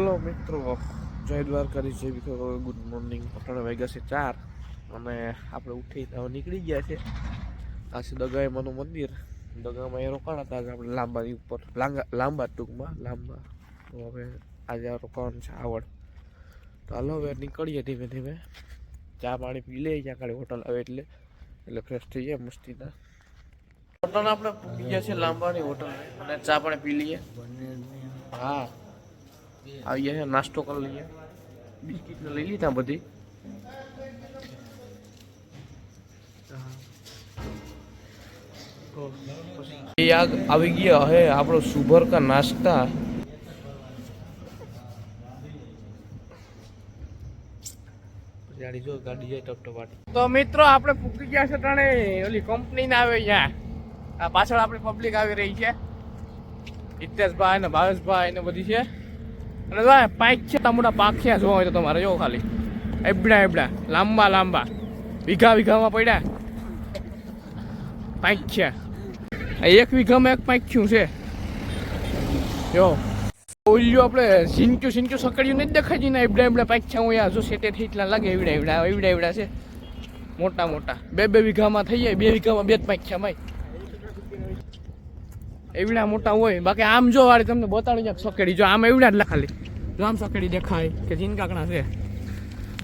હાલો મિત્રો, જય દ્વારકાધીશ, જય વિઠ્ઠલ, ગુડ મોર્નિંગ. અટાણે વાગ્યા છે 4 અને આપણે ઉઠી નીકળી ગયા છે. આ છે દગાઈમાનું મંદિર. દગામાં એ રોકાણ હતા આપણે લાંબાની ઉપર, લાંબા ટૂંકમાં લાંબા. તો હવે આજે રોકાવાનું છે આવડ. તો હાલો હવે નીકળીએ ધીમે ધીમે. ચા પાણી પી લઈએ, ત્યાં કાલે હોટલ આવે એટલે ફ્રેશ થઈ જાય મસ્તીના. હોટલ આપણે પૂકી ગયા છે લાંબાની હોટલ, અને ચા પાણી પી લઈએ. હા, આવી ગયા છે, નાસ્તો કરી લઈએ. બિસ્કીટ લઈ લીધા બધી. યાદ આવી ગયા હે આપણો સુભર કા નાસ્તા. જો ગાડી જાય ટપટપાટી. તો મિત્રો આપણે પૂકી ગયા છે ટાણે ઓલી કંપની ના આવે ત્યાં. આ પાછળ આપણી પબ્લિક આવી રહી છે. હિતેશભાઈ ને ભાવેશભાઈ ને બધી છે. અને જો પાઇક છે, મોટા પાખ્યા જોવા હોય તો તમારે જો ખાલી એબડા લાંબા લાંબા વીઘામાં પડ્યા પાઇક છે. એક વીઘામાં એક પાખ્યું છે. જો ઓલ્યો આપણે સિંચું સકડ્યું નથી દેખાય ને એબડા પાખ્યા હું યાર જો સેટે એટલા લાગે એવડા છે મોટા બે વીઘામાં થઈ જાય. 2 વીઘામાં 2 જ પાખ્યા ભાઈ, એવડા મોટા હોય. બાકી આમ જો વાળી તમને બતાડું ક્યાંક સકેડી, જો આમ એવડા જ ખાલી જો આમ સકેડી દેખાય કે જીનકાકણા છે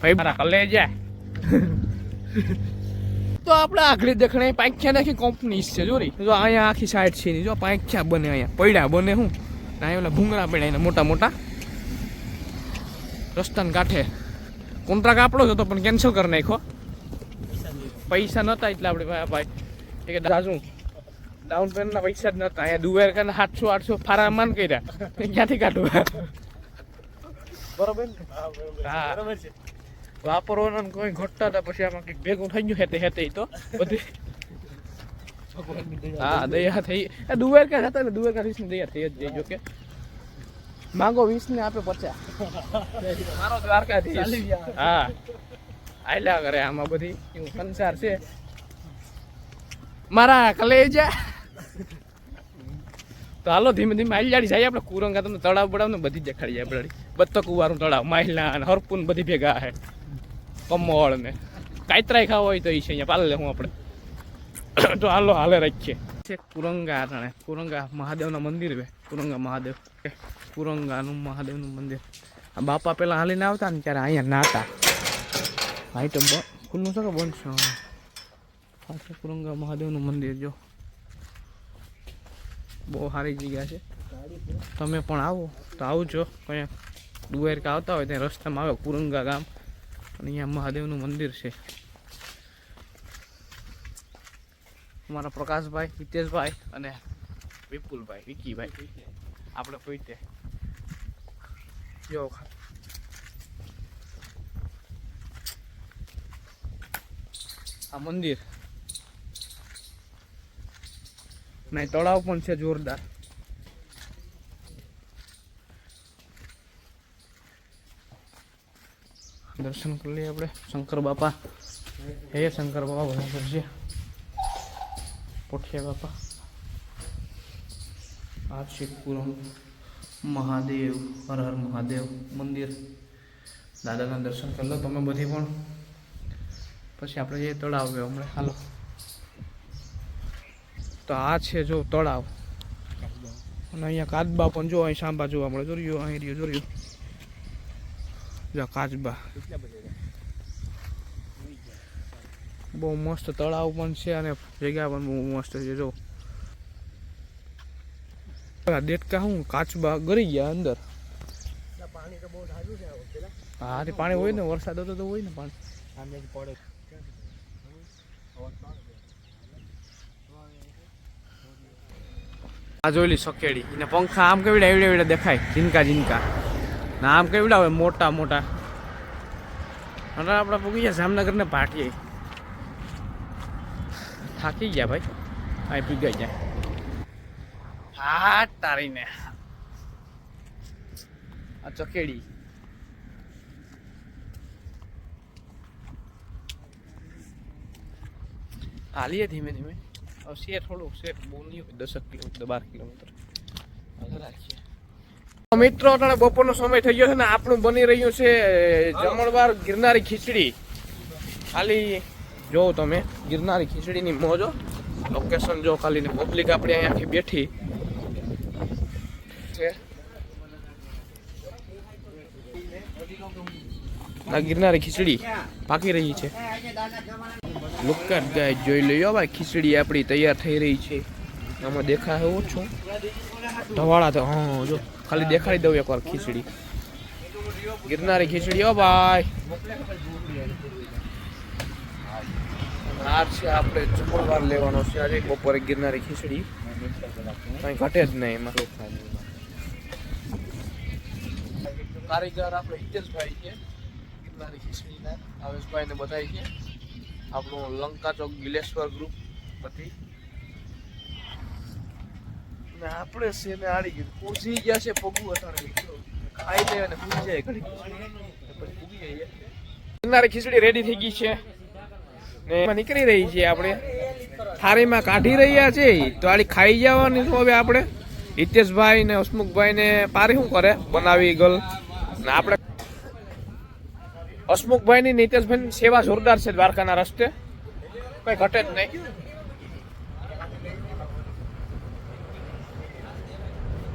ભાઈ મારા કલે જાય. તો આપણે આખરી દેખણે પાંખ્યા નાખી કંપની છે જોરી. જો અહીંયા આખી સાઈડ છે જો પાંખ્યા બને, અહીંયા પૈડા બને. શું અહીંયા ઓલા ભૂંગળા પડ્યા એને મોટા રસ્તાને કાંઠે. કોન્ટ્રાક્ટ આપણો જ હતો પણ કેન્સલ કરી નાખ્યો, પૈસા નહોતા એટલે આપણે ભાઈ કે દાજુ ડાઉન પેમેન્ટના પૈસા જ નહોતા. અહીંયા દુવેર કરીને 700-800 ફારા માન કર્યા, ક્યાંથી કાઢવા? બરોબર ને? હા બરોબર છે. વાપરવાના કોઈ ઘટતા હતા, પછી આમાં કંઈક ભેગું થઈ ગયું હેતે તો બધી. હા દયા થઈ. દુવેર કા હતા ને દુવેર કા 20 ની દયા થઈ જ જઈજો કે માંગો 20 ને આપે 50. મારો દ્વારકાધીશ. હા આયલા કરે આમાં બધી એવું સંસાર છે મારા કલેજા. તો હાલો ધીમે ધીમે આઈલાડી જાય આપણે. કુરંગા તમને તળાવ બળાવ ને બધી દેખાડી જાય. આપણે બત્તક કુવાનું તળાવ, માહિલા અને હરપુન બધી ભેગા છે. કમળ ને કાયતરાય ખાવા હોય તો એ છે અહીંયા પાલ લે હું આપણે. તો હાલે રાખીએ. કુરંગા મહાદેવના મંદિર છે. કુરંગાનું મહાદેવનું મંદિર. આ બાપા પેલા હાલીને આવતા ને ત્યારે અહીંયા નાતા. ભાઈ તો ખુલ્લું છે કે બંધ છે? કુરંગા મહાદેવનું મંદિર જો બહુ સારી જગ્યા છે. તમે પણ આવો તો આવજો. કંઈક દ્વારકા આવતા હોય ત્યાં રસ્તામાં આવે કુરંગા ગામ, અને અહીંયા મહાદેવનું મંદિર છે. અમારા પ્રકાશભાઈ, હિતેશભાઈ અને વિપુલભાઈ, વિકીભાઈ આપણે પોઈતે જો આ મંદિર ના તળાવ પણ છે જોરદાર. દર્શન કરી લઈએ આપણે. શંકર બાપા, હે શંકર બાપા બરાબર છે. પોઠિયા બાપા. આ શિવપુરમ મહાદેવ, હર હર મહાદેવ મંદિર. દાદાના દર્શન કરી લો તમે બધી પણ. પછી આપણે જે તળાવ આવ્યો હમણાં હાલો. તો આ છે જો તળાવ, અને અહીંયા કાચબા પણ જો અહીં સાંભા જોવા મળે. જોર્યો અહીં રહ્યો, જોર્યો જો કાચબા. બહુ મસ્ત તળાવ પણ છે અને જગ્યા પણ બહુ મસ્ત છે. જો દેડકા શું કાચબા ગરી ગયા અંદર. પાણી તો બહુ સારું છે. હા પાણી હોય ને, વરસાદ હતો તો હોય ને પાણી. આ જોઈલી સકેડી એને પંખા આમ કેવડા એવડા દેખાય, જીનકા ના આમ કેવડા હોય મોટા. અને આપણે પૂગી ગયા જામનગર ને પાટીએ. થાકી ગયા ભાઈ, અહીં પીગાઈ જાય. હા તારીને આ ચકેડી. હાલીએ ધીમે ધીમે. શેર થોડું, શેર બહુ નહીં હોય, 10 કિલોમીટર 12 કિલોમીટર રાખીએ. મિત્રો અટાણે બપોરનો સમય થઈ ગયો છે ને આપણું બની રહ્યું છે જમણવાર ગિરનારી ખીચડી. ખાલી જો તમે ગિરનારી ખીચડીની મોજો લોકેશન જો ખાલી ને પબ્લિક આપણે અહીંયા બેઠી છે. આ ગિરનારી ખીચડી પાકી રહી છે. લુકટ ગાય જોઈ લ્યો ભાઈ, ખીચડી આપણી તૈયાર થઈ રહી છે. આમાં દેખાય એવું છું ધવાળા તો હા જો ખાલી દેખાડી દઉં એકવાર ખીચડી, ગિરનારી ખીચડી હો ભાઈ. આ છે આપણે જમણવાર લેવાનો છે આજે બપોરે ગિરનારી ખીચડી, કઈ ઘટે જ નહીં એમાં. કારીગર આપણે હિતેશભાઈ છે ગિરનારી ખીચડીના, આવેશભાઈને બધાય છે આપણું લંકા ચોક ગિલેશ્વર ગ્રુપ પછી. આપણે છે ને આડી ગયું પૂછી ગયા છે પગું અટાણે ખાઈ જાય અને પૂછી જાય ઘડી પછી પૂગી જાય. ગિરનારી ખીચડી રેડી થઈ ગઈ છે ને એમાં નીકળી રહી છે. આપણે થાળીમાં કાઢી રહ્યા છે તો આડી ખાઈ જવાની તો હવે આપણે હિતેશભાઈ ને હસમુખભાઈ ને પારી શું કરે બનાવી ગલ ને આપણે હસમુખભાઈ ની હિતેશભાઈ ની સેવા જોરદાર છે દ્વારકાના રસ્તે, કઈ ઘટે જ નહીં.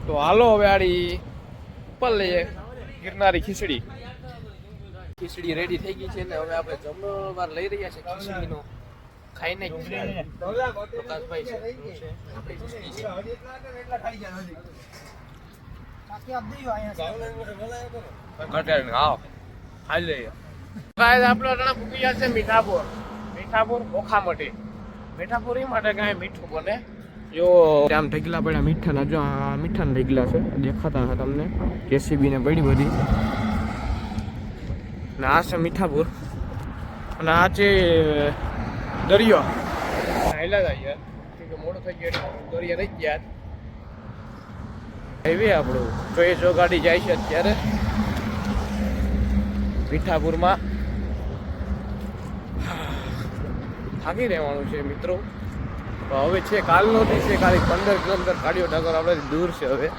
તો હાલો હવે આડી ઉપર લઈએ ગિરનારી ખીચડી. ખીચડી રેડી થઈ ગઈ છે ને હવે આપણે જમણવાર લઈ રહ્યા છે ખીચડીનો ખાઈને જ પ્રકાશભાઈ છે આપણે પૂકી ગયા છે મીઠાપુર. મીઠાપુર ઓખામટી. મીઠાપુર એ માટે કાંઈ મીઠું બને જો આમ ઢગલા પડ્યા મીઠાના, જો આ મીઠાના ઢગલા છે દેખાતા હતા તમને, જેસીબી ને પડી બધી. ને આ છે મીઠાપુર અને આ છે દરિયો. હેલા જાય યાર મોડું થઈ ગયું દરિયા નહીં ગયા. હાઈવે આપણું જોઈએ જો ગાડી જાય છે અત્યારે મીઠાપુરમાં. થાકી રહેવાનું છે મિત્રો. હવે છે કાલનો દી છે, ખાલી 15 કિલોમીટર ગાડીઓ ઢગર આપણે દૂર છે હવે.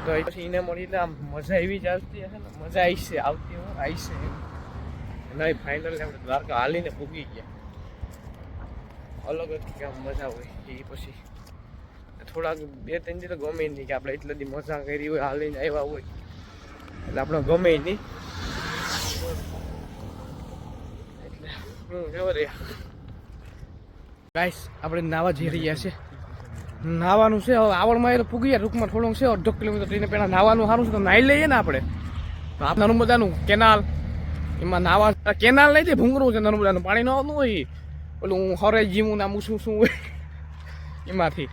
તો પછી એને મળીને આમ મજા એવી જ આવતી હશે ને, મજા આવશે આવતી હું આવશે નહીં. ફાઇનલી આપણે દ્વારકા હાલીને પૂગી ગયા. અલગ જ કે આમ મજા હોય એ પછી થોડાક 2-3 દી તો ગમે નહીં કે આપણે એટલી દી મજા કરી હોય હાલીને આવ્યા હોય એટલે આપણે ગમે નહીં. એટલે ખબર ગાઈસ આપણે નાવા જઈ રહ્યા છે. નાવાનું છે હવે આવડમાં એ પૂગી ગયા ટૂંકમાં થોડુંક છે 1.5 કિલોમીટર થઈને પહેલાં નાવાનું સારું છે તો નાહી લઈએ ને આપણે. તો આપણે નર્મદાનું કેનાલ એમાં નાવા કેનાલ નહીં તે ભૂંગરું છે નર્મદાનું પાણી ન આવતું હોય ઓલું હરે જીવું નામું શું શું હોય એમાંથી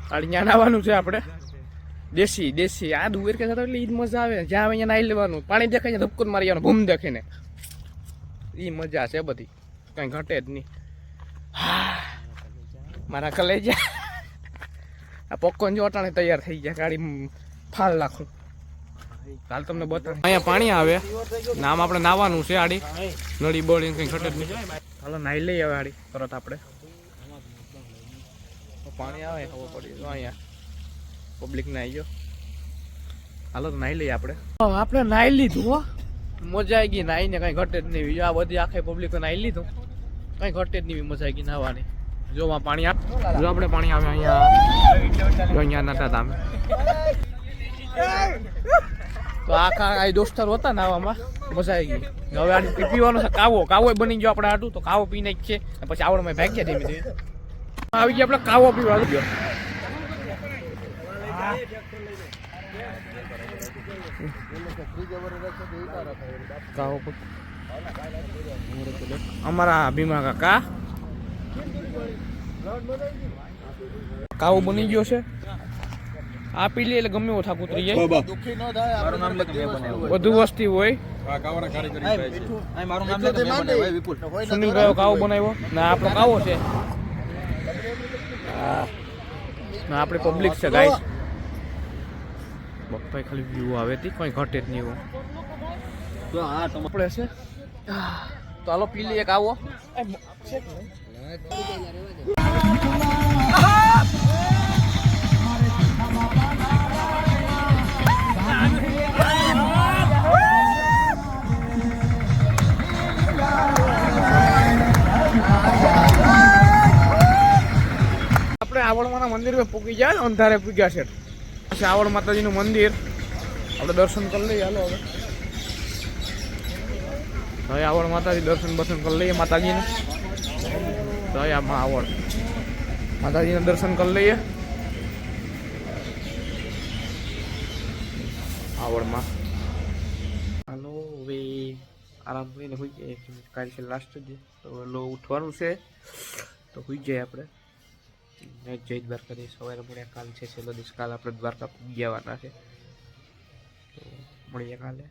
ત્યાં નાવાનું છે આપણે. દેશી આ દુવેર કે એટલે એ જ મજા આવે. જ્યાં અહીંયા નાહી લેવાનું, પાણી દેખાય ધબકો મારી જવાનું ભૂમ દેખીને, એ મજા છે બધી, કંઈ ઘટે જ નહીં. મારા કલેજા આ પોપકોર્ન જો અટાણે તૈયાર થઈ ગયા, ગાડી ફાલ નાખું કાલ તમને બતાવું. અહીંયા પાણી આવે નામ આપણે નાવાનું છે આડી નળી બળી કંઈ ઘટે જ નહીં. હાલો નાહી લઈએ હવે આડી તરત આપણે. પાણી આવે ખબર પડી તો અહીંયા પબ્લિક નાહી ગયો. હાલો તો નાહી લઈએ આપણે નાહી લીધું હો, મજા આવી ગઈ નાહીને, કંઈ ઘટે જ નહીં. આ બધી આખી પબ્લિકે નાહી લીધું, કંઈ ઘટે જ નહીં, મજા આવી ગઈ નાહવાની. જો પાણી આવે, જો આપણે પાણી આવે અહીંયા નતા હતા અમે તો આખા દોસ્તારો હતા નાવામાં, મજા આવી ગઈ. હવે આ પીવાનો છે કાવો બની ગયો આપણે આટું તો કાવો પીને જ છે. પછી આવડમાં ભાગ્યા ધીમે ધીમે આવી ગયા આપણે કાવો પીવા આવી ગયો. અમારા ભીમા કાકા કાવો બની ગયો છે. આ પી લે એટલે ગમે એવો થાક ઉતરી જાય, બધું વસ્તી હોય. સુનિલભાઈ કાવો બનાવ્યો ને આપણો કાવો છે ને આપણે પબ્લિક છે ગાઈસ. બપ્પાઈ ખાલી વ્યૂ આવે તી કોઈ ઘટે જ નહીં. આપણે છે તો હાલો પી લઈએ કાવો. આવડમાના મંદિર પર પૂકી જાય અંધારે પૂગ્યા છે પછી આવડ માતાજીનું મંદિર આપણે દર્શન કરી લઈએ હાલો હવે આવડ માતાજી દર્શન કરી લઈએ માતાજીને તો આમાં આવડ માતાજીના દર્શન કરી લઈએ આવડમાં હાલો હવે આરામ કરીને હોઈ જાય કાલે છે લાસ્ટ જ તો લો ઉઠવાનું છે તો હોઈ જાય આપણે જય દ્વારકાધીશ સવારે મળ્યા કાલ છે છેલ્લો દિવસ કાલ આપણે દ્વારકા પૂગી જવાના છે તો મળીએ કાલે